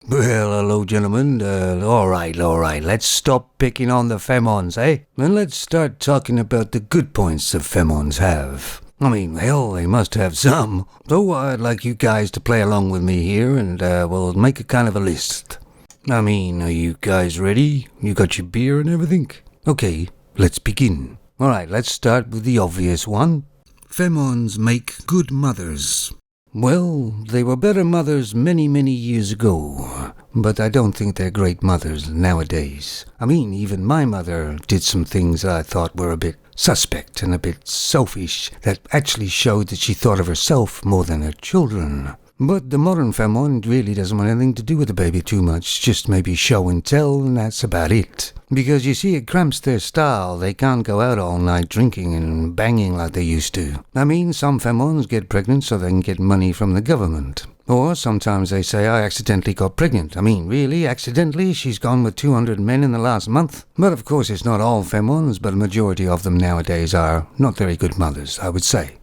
Well, hello, gentlemen. All right. Let's stop picking on the Femons, eh? And let's start talking about the good points the Femons have. I mean, hell, they must have some. So I'd like you guys to play along with me here, and we'll make a kind of a list. I mean, are you guys ready? You got your beer and everything? Okay, let's begin. All right, let's start with the obvious one. Femons make good mothers. Well, they were better mothers many years ago, but I don't think they're great mothers nowadays. I mean, even my mother did some things I thought were a bit suspect and a bit selfish that actually showed that she thought of herself more than her children. But the modern Femin really doesn't want anything to do with the baby too much, just maybe show and tell, and that's about it. Because you see, it cramps their style. They can't go out all night drinking and banging like they used to. I mean, some Femins get pregnant so they can get money from the government. Or sometimes they say, I accidentally got pregnant. I mean, really, accidentally? She's gone with 200 men in the last month? But of course, it's not all Femins, but a majority of them nowadays are not very good mothers, I would say.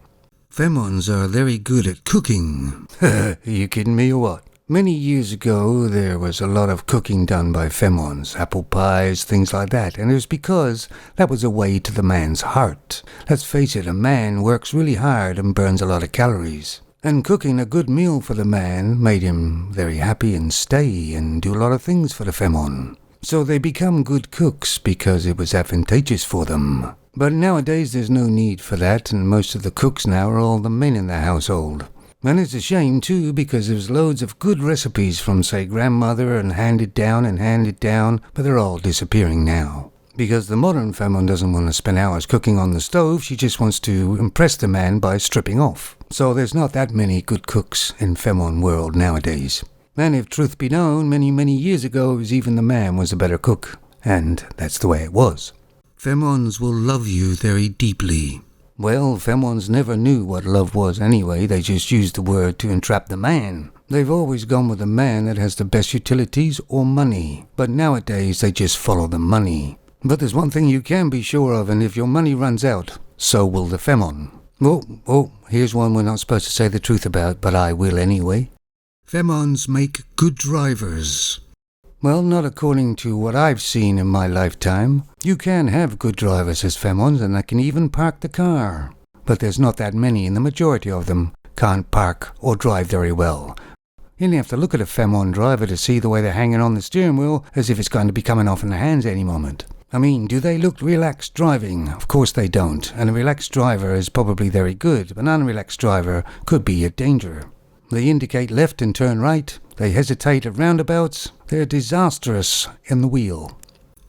Femons are very good at cooking. Are you kidding me or what? Many years ago, there was a lot of cooking done by Femons, apple pies, things like that, and it was because that was a way to the man's heart. Let's face it, a man works really hard and burns a lot of calories. And cooking a good meal for the man made him very happy and stay and do a lot of things for the Femon. So they become good cooks because it was advantageous for them. But nowadays there's no need for that, and most of the cooks now are all the men in the household. And it's a shame too, because there's loads of good recipes from, say, grandmother and handed down, but they're all disappearing now. Because the modern Femin doesn't want to spend hours cooking on the stove, she just wants to impress the man by stripping off. So there's not that many good cooks in Femin world nowadays. And if truth be known, many years ago, it was even the man was a better cook. And that's the way it was. Femons will love you very deeply. Well, Femons never knew what love was anyway. They just used the word to entrap the man. They've always gone with the man that has the best utilities or money. But nowadays, they just follow the money. But there's one thing you can be sure of, and if your money runs out, so will the Femon. Oh, here's one we're not supposed to say the truth about, but I will anyway. Femons make good drivers. Well, not according to what I've seen in my lifetime. You can have good drivers as Femons, and they can even park the car. But there's not that many, and the majority of them can't park or drive very well. You only have to look at a Femon driver to see the way they're hanging on the steering wheel, as if it's going to be coming off in their hands any moment. I mean, do they look relaxed driving? Of course they don't, and a relaxed driver is probably very good, but an unrelaxed driver could be a danger. They indicate left and turn right. They hesitate at roundabouts. They're disastrous in the wheel.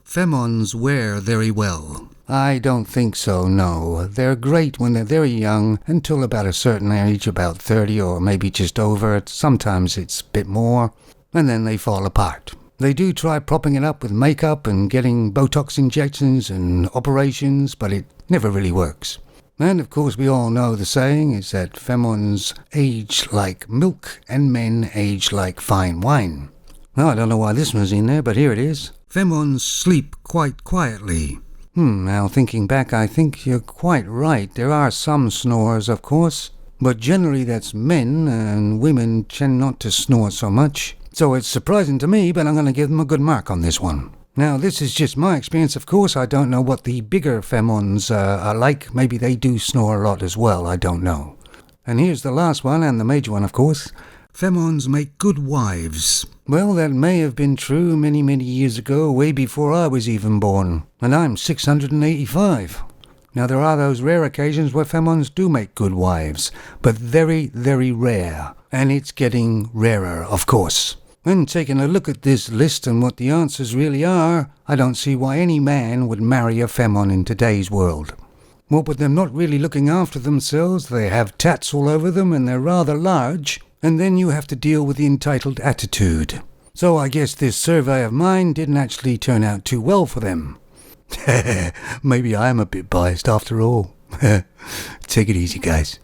Femons wear very well. I don't think so, no. They're great when they're very young, until about a certain age, about 30 or maybe just over it. Sometimes it's a bit more. And then they fall apart. They do try propping it up with makeup and getting Botox injections and operations, but it never really works. And of course we all know the saying is that Femons age like milk and men age like fine wine. Well, I don't know why this one's in there, but here it is. Femons sleep quite quietly. Now thinking back, I think you're quite right. There are some snorers, of course, but generally that's men, and women tend not to snore so much. So it's surprising to me, but I'm going to give them a good mark on this one. Now, this is just my experience, of course. I don't know what the bigger Femons are like. Maybe they do snore a lot as well. I don't know. And here's the last one, and the major one, of course. Femons make good wives. Well, that may have been true many years ago, way before I was even born. And I'm 685. Now, there are those rare occasions where Femons do make good wives, but very rare. And it's getting rarer, of course. When taking a look at this list and what the answers really are, I don't see why any man would marry a Femon in today's world. What with them not really looking after themselves, they have tats all over them and they're rather large, and then you have to deal with the entitled attitude. So I guess this survey of mine didn't actually turn out too well for them. Maybe I am a bit biased after all. Take it easy, guys.